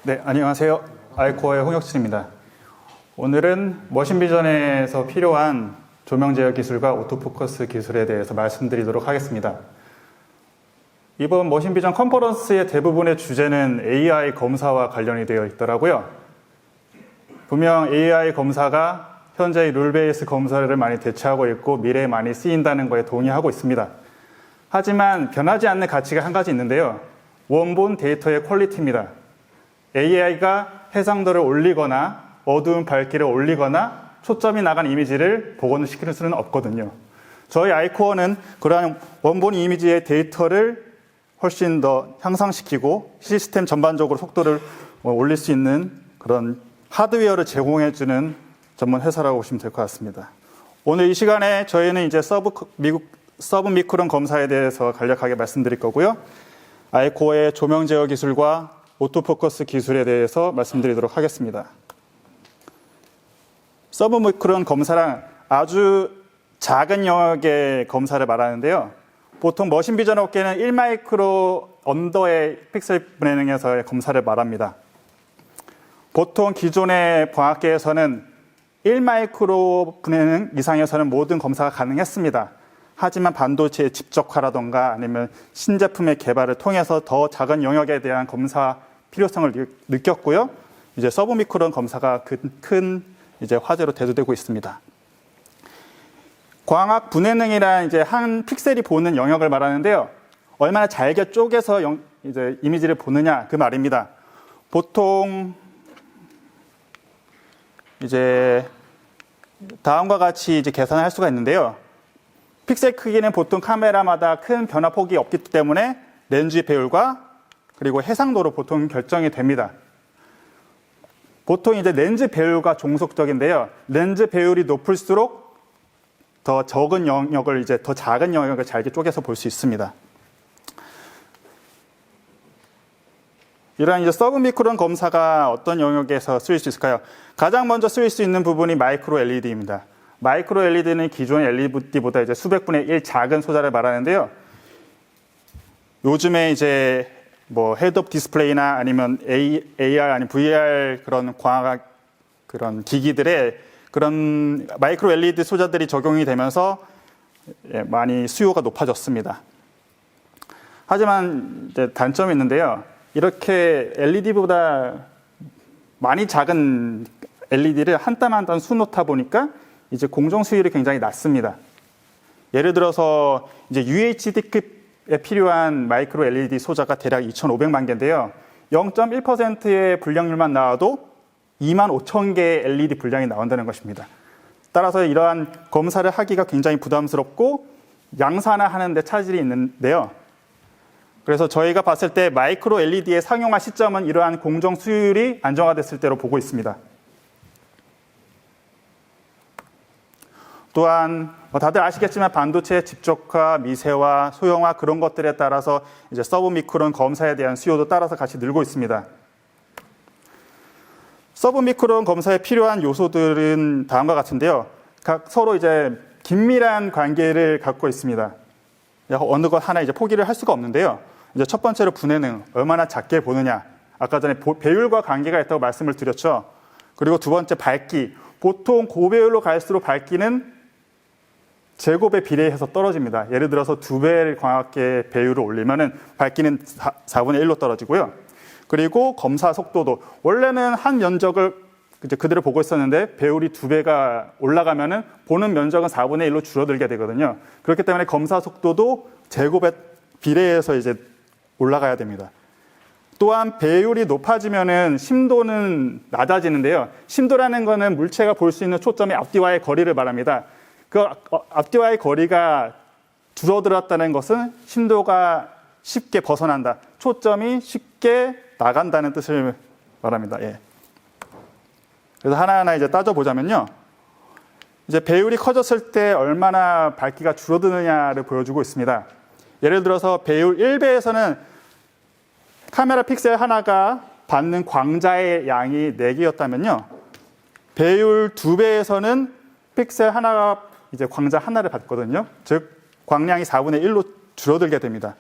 네, 안녕하세요. 아이코어의 홍혁진입니다. 오늘은 머신비전에서 필요한 조명 제어 기술과 오토포커스 기술에 대해서 말씀드리도록 하겠습니다. 이번 머신비전 컨퍼런스의 대부분의 주제는 AI 검사와 관련이 되어 있더라고요. 분명 AI 검사가 현재 룰 베이스 검사를 많이 대체하고 있고 미래에 많이 쓰인다는 거에 동의하고 있습니다. 하지만 변하지 않는 가치가 한 가지 있는데요. 원본 데이터의 퀄리티입니다. AI가 해상도를 올리거나 어두운 밝기를 올리거나 초점이 나간 이미지를 복원을 시킬 수는 없거든요. 저희 아이코어는 그러한 원본 이미지의 데이터를 훨씬 더 향상시키고 시스템 전반적으로 속도를 올릴 수 있는 그런 하드웨어를 제공해주는 전문 회사라고 보시면 될 것 같습니다. 오늘 이 시간에 저희는 이제 서브미크론 검사에 대해서 간략하게 말씀드릴 거고요. 아이코어의 조명 제어 기술과 오토포커스 기술에 대해서 말씀드리도록 하겠습니다. 서브미크론 검사랑 아주 작은 영역의 검사를 말하는데요. 보통 머신비전 업계는 1마이크로 언더의 픽셀 분해능에서의 검사를 말합니다. 보통 기존의 광학계에서는 1마이크로 분해능 이상에서는 모든 검사가 가능했습니다. 하지만 반도체의 집적화라던가 아니면 신제품의 개발을 통해서 더 작은 영역에 대한 검사 필요성을 느꼈고요. 이제 서브미크론 검사가 큰 이제 화제로 대두되고 있습니다. 광학 분해능이란 이제 한 픽셀이 보는 영역을 말하는데요. 얼마나 잘게 쪼개서 이제 이미지를 보느냐 그 말입니다. 보통 이제 다음과 같이 이제 계산을 할 수가 있는데요. 픽셀 크기는 보통 카메라마다 큰 변화폭이 없기 때문에 렌즈의 배율과 그리고 해상도로 보통 결정이 됩니다. 보통 이제 렌즈 배율과 종속적인데요. 렌즈 배율이 높을수록 더 적은 영역을 이제 더 작은 영역을 잘게 쪼개서 볼 수 있습니다. 이러한 이제 서브미크론 검사가 어떤 영역에서 쓰일 수 있을까요? 가장 먼저 쓰일 수 있는 부분이 마이크로 LED입니다. 마이크로 LED는 기존의 LED보다 이제 수백분의 1 작은 소자를 말하는데요. 요즘에 이제 뭐 헤드업 디스플레이나 아니면 AR 아니면 VR 그런 광학 그런 기기들의 그런 마이크로 LED 소자들이 적용이 되면서 많이 수요가 높아졌습니다. 하지만 이제 단점이 있는데요. 이렇게 LED보다 많이 작은 LED를 한 땀 한 땀 수놓다 보니까 이제 공정 수율이 굉장히 낮습니다. 예를 들어서 이제 UHD급에 필요한 마이크로 LED 소자가 대략 2,500만 개인데요. 0.1%의 불량률만 나와도 25,000개의 LED 불량이 나온다는 것입니다. 따라서 이러한 검사를 하기가 굉장히 부담스럽고 양산화하는 데 차질이 있는데요. 그래서 저희가 봤을 때 마이크로 LED의 상용화 시점은 이러한 공정 수율이 안정화됐을 때로 보고 있습니다. 또한 다들 아시겠지만 반도체 집적화, 미세화, 소형화 그런 것들에 따라서 이제 서브미크론 검사에 대한 수요도 따라서 같이 늘고 있습니다. 서브미크론 검사에 필요한 요소들은 다음과 같은데요. 각 서로 이제 긴밀한 관계를 갖고 있습니다. 어느 것 하나 이제 포기를 할 수가 없는데요. 이제 첫 번째로 분해능, 얼마나 작게 보느냐. 아까 전에 배율과 관계가 있다고 말씀을 드렸죠. 그리고 두 번째 밝기. 보통 고배율로 갈수록 밝기는 제곱에 비례해서 떨어집니다. 예를 들어서 2배의 광학계 배율을 올리면은 밝기는 4분의 1로 떨어지고요. 그리고 검사 속도도 원래는 한 면적을 이제 그대로 보고 있었는데 배율이 2배가 올라가면은 보는 면적은 4분의 1로 줄어들게 되거든요. 그렇기 때문에 검사 속도도 제곱에 비례해서 이제 올라가야 됩니다. 또한 배율이 높아지면은 심도는 낮아지는데요. 심도라는 거는 물체가 볼 수 있는 초점의 앞뒤와의 거리를 말합니다. 그 앞뒤와의 거리가 줄어들었다는 것은 심도가 쉽게 벗어난다. 초점이 쉽게 나간다는 뜻을 말합니다. 예. 그래서 하나하나 이제 따져보자면요. 이제 배율이 커졌을 때 얼마나 밝기가 줄어드느냐를 보여주고 있습니다. 예를 들어서 배율 1배에서는 카메라 픽셀 하나가 받는 광자의 양이 4개였다면요. 배율 2배에서는 픽셀 하나가 이제 광자 하나를 받거든요. 즉 광량이 4분의 1로 줄어들게 됩니다.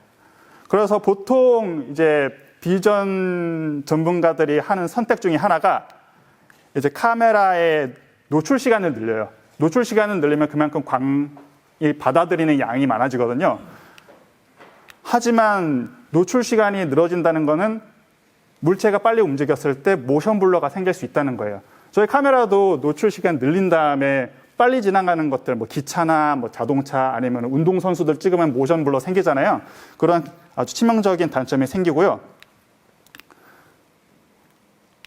그래서 보통 이제 비전 전문가들이 하는 선택 중에 하나가 이제 카메라의 노출 시간을 늘려요. 노출 시간을 늘리면 그만큼 광이 받아들이는 양이 많아지거든요. 하지만 노출 시간이 늘어진다는 거는 물체가 빨리 움직였을 때 모션 블러가 생길 수 있다는 거예요. 저희 카메라도 노출 시간 늘린 다음에 빨리 지나가는 것들, 뭐 기차나 뭐 자동차 아니면 운동선수들 찍으면 모션 블러 생기잖아요. 그런 아주 치명적인 단점이 생기고요.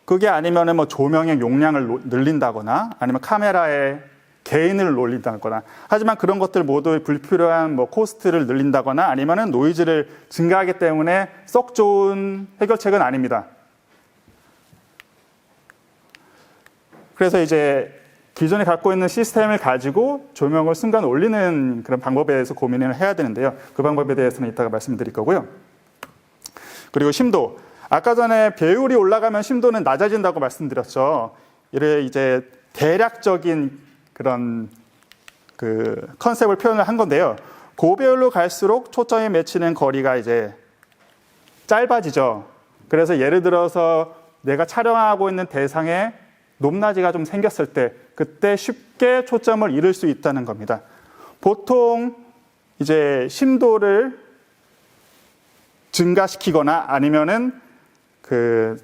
그게 아니면은 뭐 조명의 용량을 늘린다거나 아니면 카메라의 게인을 올린다거나, 하지만 그런 것들 모두 불필요한 뭐 코스트를 늘린다거나 아니면은 노이즈를 증가하기 때문에 썩 좋은 해결책은 아닙니다. 그래서 이제 기존에 갖고 있는 시스템을 가지고 조명을 순간 올리는 그런 방법에 대해서 고민을 해야 되는데요. 그 방법에 대해서는 이따가 말씀드릴 거고요. 그리고 심도. 아까 전에 배율이 올라가면 심도는 낮아진다고 말씀드렸죠. 이를 이제 대략적인 그런 그 컨셉을 표현을 한 건데요. 고배율로 갈수록 초점이 맺히는 거리가 이제 짧아지죠. 그래서 예를 들어서 내가 촬영하고 있는 대상에 높낮이가 좀 생겼을 때 그때 쉽게 초점을 잃을 수 있다는 겁니다. 보통 이제 심도를 증가시키거나 아니면은 그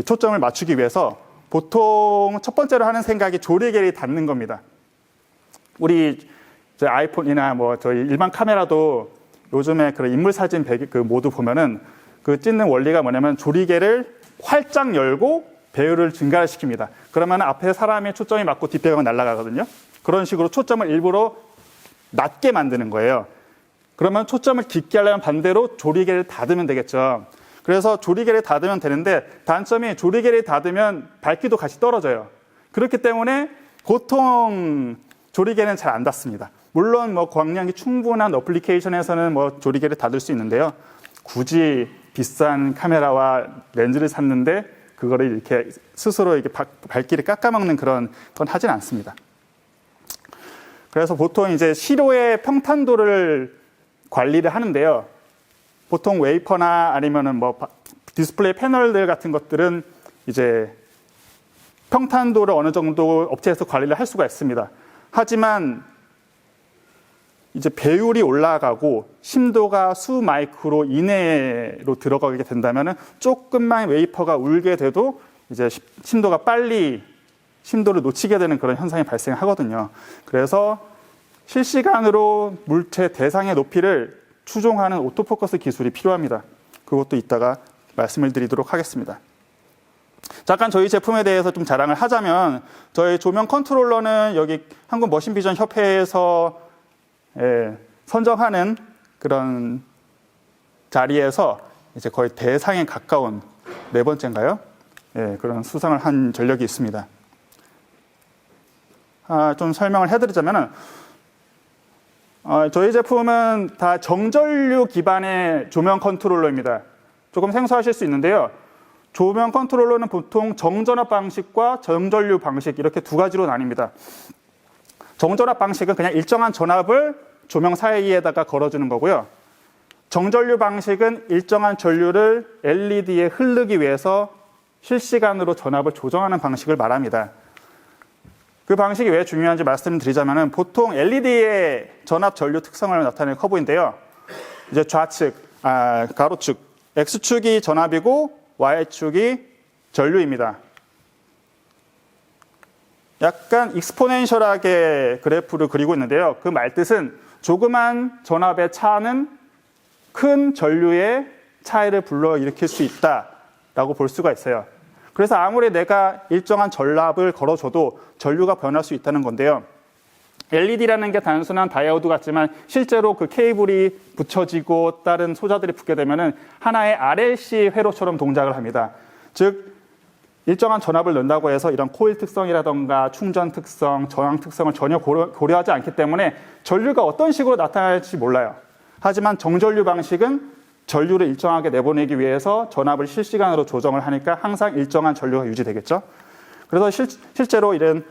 초점을 맞추기 위해서 보통 첫 번째로 하는 생각이 조리개를 닫는 겁니다. 우리 아이폰이나 뭐 저희 일반 카메라도 요즘에 그런 인물 사진 그 모드 보면은 그 찍는 원리가 뭐냐면 조리개를 활짝 열고 배율을 증가를 시킵니다. 그러면 앞에 사람의 초점이 맞고 뒷배경은 날아가거든요. 그런 식으로 초점을 일부러 낮게 만드는 거예요. 그러면 초점을 깊게 하려면 반대로 조리개를 닫으면 되겠죠. 그래서 조리개를 닫으면 되는데 단점이 조리개를 닫으면 밝기도 같이 떨어져요. 그렇기 때문에 보통 조리개는 잘 안 닫습니다. 물론 뭐 광량이 충분한 어플리케이션에서는 뭐 조리개를 닫을 수 있는데요. 굳이 비싼 카메라와 렌즈를 샀는데 그거를 이렇게 스스로 이렇게 밝기를 깎아먹는 그런 건 하진 않습니다. 그래서 보통 이제 시료의 평탄도를 관리를 하는데요. 보통 웨이퍼나 아니면은 뭐 디스플레이 패널들 같은 것들은 이제 평탄도를 어느 정도 업체에서 관리를 할 수가 있습니다. 하지만 이제 배율이 올라가고 심도가 수 마이크로 이내로 들어가게 된다면은 조금만 웨이퍼가 울게 돼도 이제 심도가 빨리 심도를 놓치게 되는 그런 현상이 발생하거든요. 그래서 실시간으로 물체 대상의 높이를 추종하는 오토포커스 기술이 필요합니다. 그것도 이따가 말씀을 드리도록 하겠습니다. 잠깐 저희 제품에 대해서 좀 자랑을 하자면 저희 조명 컨트롤러는 여기 한국 머신비전 협회에서 선정하는 그런 자리에서 이제 거의 대상에 가까운 4번째인가요? 그런 수상을 한 전력이 있습니다. 좀 설명을 해드리자면은 저희 제품은 다 정전류 기반의 조명 컨트롤러입니다. 조금 생소하실 수 있는데요. 조명 컨트롤러는 보통 정전압 방식과 정전류 방식 이렇게 두 가지로 나뉩니다. 정전압 방식은 그냥 일정한 전압을 조명 사이에다가 걸어주는 거고요. 정전류 방식은 일정한 전류를 LED에 흐르기 위해서 실시간으로 전압을 조정하는 방식을 말합니다. 그 방식이 왜 중요한지 말씀드리자면 보통 LED의 전압 전류 특성을 나타내는 커브인데요. 이제 좌측, 가로축, X축이 전압이고 Y축이 전류입니다. 약간 익스포넨셜하게 그래프를 그리고 있는데요. 그 말뜻은 조그만 전압의 차는 큰 전류의 차이를 불러일으킬 수 있다라고 볼 수가 있어요. 그래서 아무리 내가 일정한 전압을 걸어줘도 전류가 변할 수 있다는 건데요. LED라는 게 단순한 다이오드 같지만 실제로 그 케이블이 붙여지고 다른 소자들이 붙게 되면은 하나의 RLC 회로처럼 동작을 합니다. 즉 일정한 전압을 넣는다고 해서 이런 코일 특성이라던가 충전 특성, 저항 특성을 전혀 고려하지 않기 때문에 전류가 어떤 식으로 나타날지 몰라요. 하지만 정전류 방식은 전류를 일정하게 내보내기 위해서 전압을 실시간으로 조정을 하니까 항상 일정한 전류가 유지되겠죠. 그래서 실제로 이런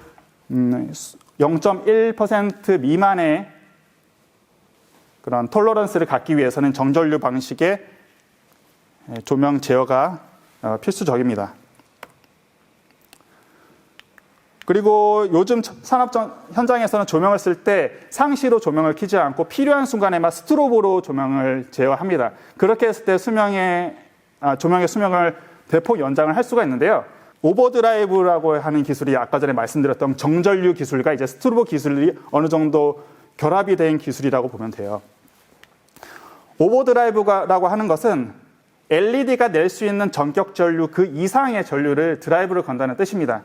0.1% 미만의 그런 톨러런스를 갖기 위해서는 정전류 방식의 조명 제어가 필수적입니다. 그리고 요즘 산업 현장에서는 조명을 쓸 때 상시로 조명을 켜지 않고 필요한 순간에만 스트로보로 조명을 제어합니다. 그렇게 했을 때 조명의 수명을 대폭 연장을 할 수가 있는데요. 오버드라이브라고 하는 기술이 아까 전에 말씀드렸던 정전류 기술과 이제 스트로보 기술이 어느 정도 결합이 된 기술이라고 보면 돼요. 오버드라이브라고 하는 것은 LED가 낼 수 있는 전격 전류 그 이상의 전류를 드라이브를 건다는 뜻입니다.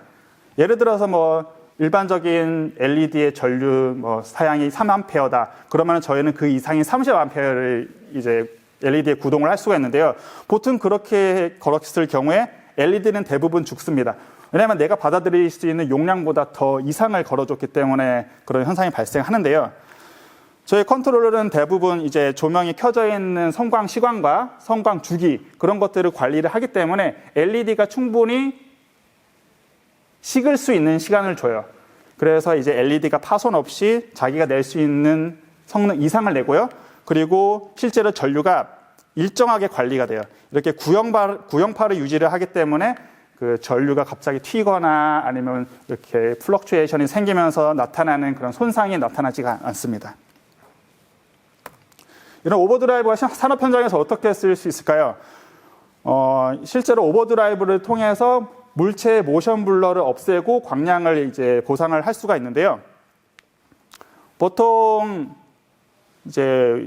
예를 들어서 일반적인 LED의 전류 사양이 3A다. 그러면 저희는 그 이상인 30A를 이제 LED에 구동을 할 수가 있는데요. 보통 그렇게 걸었을 경우에 LED는 대부분 죽습니다. 왜냐하면 내가 받아들일 수 있는 용량보다 더 이상을 걸어줬기 때문에 그런 현상이 발생하는데요. 저희 컨트롤러는 대부분 이제 조명이 켜져 있는 성광 시간과 성광 주기 그런 것들을 관리를 하기 때문에 LED가 충분히 식을 수 있는 시간을 줘요. 그래서 이제 LED가 파손 없이 자기가 낼 수 있는 성능 이상을 내고요. 그리고 실제로 전류가 일정하게 관리가 돼요. 이렇게 구형파를 유지를 하기 때문에 그 전류가 갑자기 튀거나 아니면 이렇게 플럭추에이션이 생기면서 나타나는 그런 손상이 나타나지가 않습니다. 이런 오버드라이브가 산업 현장에서 어떻게 쓸 수 있을까요? 실제로 오버드라이브를 통해서 물체의 모션 블러를 없애고 광량을 이제 보상을 할 수가 있는데요. 보통 이제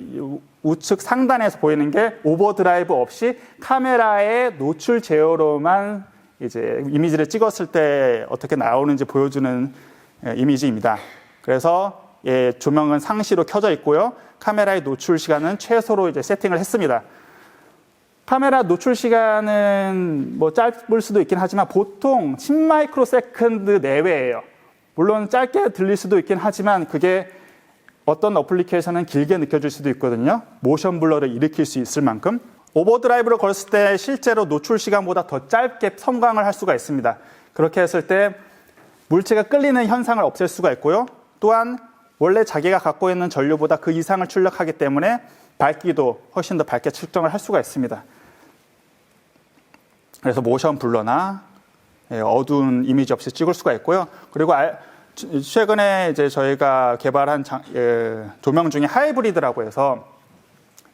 우측 상단에서 보이는 게 오버드라이브 없이 카메라의 노출 제어로만 이제 이미지를 찍었을 때 어떻게 나오는지 보여주는 이미지입니다. 그래서 조명은 상시로 켜져 있고요. 카메라의 노출 시간은 최소로 이제 세팅을 했습니다. 카메라 노출 시간은 짧을 수도 있긴 하지만 보통 10마이크로세컨드 내외예요. 물론 짧게 들릴 수도 있긴 하지만 그게 어떤 어플리케이션은 길게 느껴질 수도 있거든요. 모션 블러를 일으킬 수 있을 만큼. 오버드라이브를 걸었을 때 실제로 노출 시간보다 더 짧게 성광을 할 수가 있습니다. 그렇게 했을 때 물체가 끌리는 현상을 없앨 수가 있고요. 또한 원래 자기가 갖고 있는 전류보다 그 이상을 출력하기 때문에 밝기도 훨씬 더 밝게 측정을 할 수가 있습니다. 그래서 모션 블러나 어두운 이미지 없이 찍을 수가 있고요. 그리고 최근에 이제 저희가 개발한 조명 중에 하이브리드라고 해서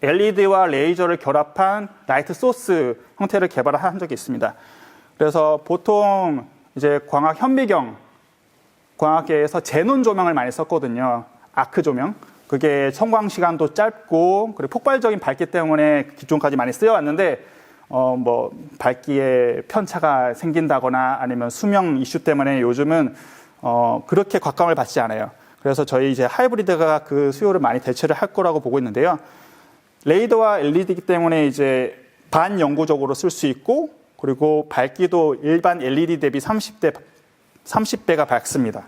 LED와 레이저를 결합한 라이트 소스 형태를 개발한 적이 있습니다. 그래서 보통 이제 광학 현미경 광학계에서 제논 조명을 많이 썼거든요. 아크 조명. 그게 성광 시간도 짧고 그리고 폭발적인 밝기 때문에 기존까지 많이 쓰여왔는데 밝기에 편차가 생긴다거나 아니면 수명 이슈 때문에 요즘은 그렇게 곽감을 받지 않아요. 그래서 저희 이제 하이브리드가 그 수요를 많이 대체를 할 거라고 보고 있는데요. 레이더와 LED이기 때문에 이제 반영구적으로 쓸 수 있고 그리고 밝기도 일반 LED 대비 30배가 밝습니다.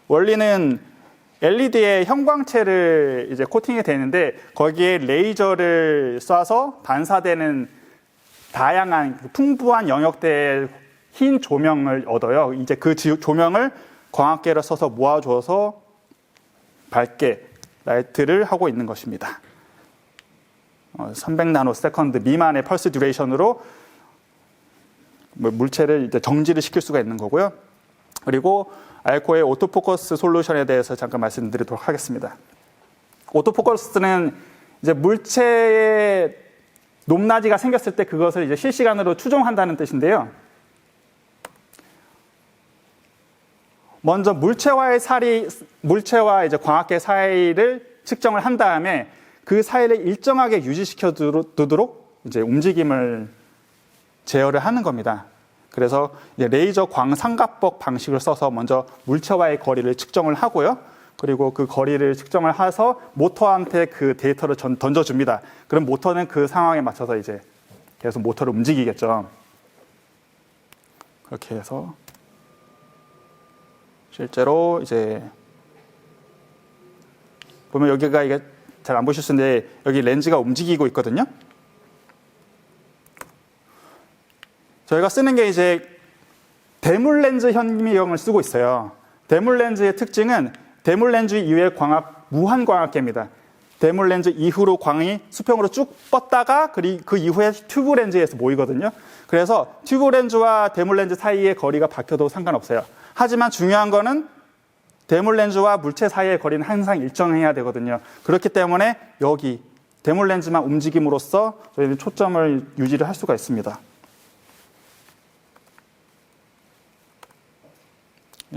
원리는 LED에 형광체를 이제 코팅이 되는데 거기에 레이저를 쏴서 반사되는 다양한 풍부한 영역대의 흰 조명을 얻어요. 이제 그 조명을 광학계를 써서 모아줘서 밝게 라이트를 하고 있는 것입니다. 300나노세컨드 미만의 펄스 듀레이션으로 물체를 이제 정지를 시킬 수가 있는 거고요. 그리고 알코의 오토포커스 솔루션에 대해서 잠깐 말씀드리도록 하겠습니다. 오토포커스는 이제 물체의 높낮이가 생겼을 때 그것을 이제 실시간으로 추종한다는 뜻인데요. 먼저 물체와 이제 광학계 사이를 측정을 한 다음에 그 사이를 일정하게 유지시켜 두도록 이제 움직임을 제어를 하는 겁니다. 그래서 이제 레이저 광삼각법 방식을 써서 먼저 물체와의 거리를 측정을 하고요. 그리고 그 거리를 측정을 해서 모터한테 그 데이터를 던져줍니다. 그럼 모터는 그 상황에 맞춰서 이제 계속 모터를 움직이겠죠. 그렇게 해서 실제로 이제 보면 여기가 이게 잘 안 보실 수 있는데 여기 렌즈가 움직이고 있거든요. 저희가 쓰는 게 이제 대물 렌즈 현미경을 쓰고 있어요. 대물 렌즈의 특징은 대물 렌즈 이외의 광학 무한 광학계입니다. 대물 렌즈 이후로 광이 수평으로 쭉 뻗다가 그 이후에 튜브 렌즈에서 모이거든요. 그래서 튜브 렌즈와 대물 렌즈 사이의 거리가 바뀌어도 상관없어요. 하지만 중요한 거는 대물 렌즈와 물체 사이의 거리는 항상 일정해야 되거든요. 그렇기 때문에 여기 대물 렌즈만 움직임으로써 저희는 초점을 유지를 할 수가 있습니다.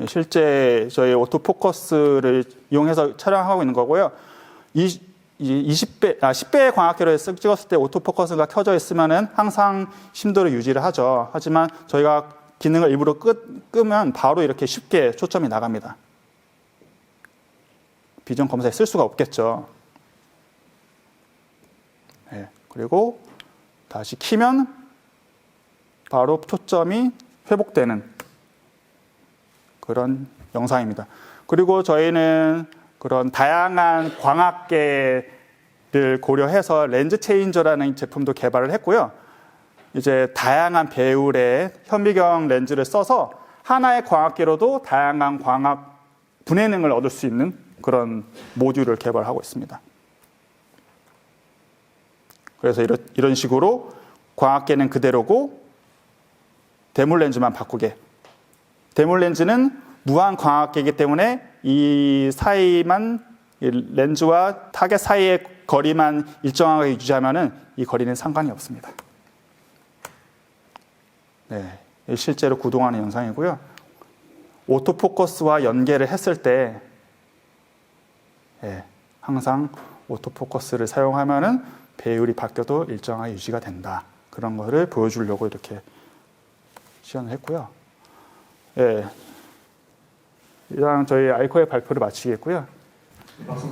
실제 저희 오토포커스를 이용해서 촬영하고 있는 거고요. 10배의 광학계로 찍었을 때 오토포커스가 켜져 있으면은 항상 심도를 유지를 하죠. 하지만 저희가 기능을 일부러 끄면 바로 이렇게 쉽게 초점이 나갑니다. 비전 검사에 쓸 수가 없겠죠. 네, 그리고 다시 키면 바로 초점이 회복되는 그런 영상입니다. 그리고 저희는 그런 다양한 광학계를 고려해서 렌즈 체인저라는 제품도 개발을 했고요. 이제 다양한 배율의 현미경 렌즈를 써서 하나의 광학계로도 다양한 광학 분해능을 얻을 수 있는 그런 모듈을 개발하고 있습니다. 그래서 이런 식으로 광학계는 그대로고 대물 렌즈만 바꾸게. 대물 렌즈는 무한 광학계이기 때문에 이 사이만 렌즈와 타겟 사이의 거리만 일정하게 유지하면은 이 거리는 상관이 없습니다. 네, 실제로 구동하는 영상이고요. 오토포커스와 연계를 했을 때 항상 오토포커스를 사용하면은 배율이 바뀌어도 일정하게 유지가 된다. 그런 거를 보여주려고 이렇게 시연을 했고요. 이상 저희 아이코의 발표를 마치겠고요. 방송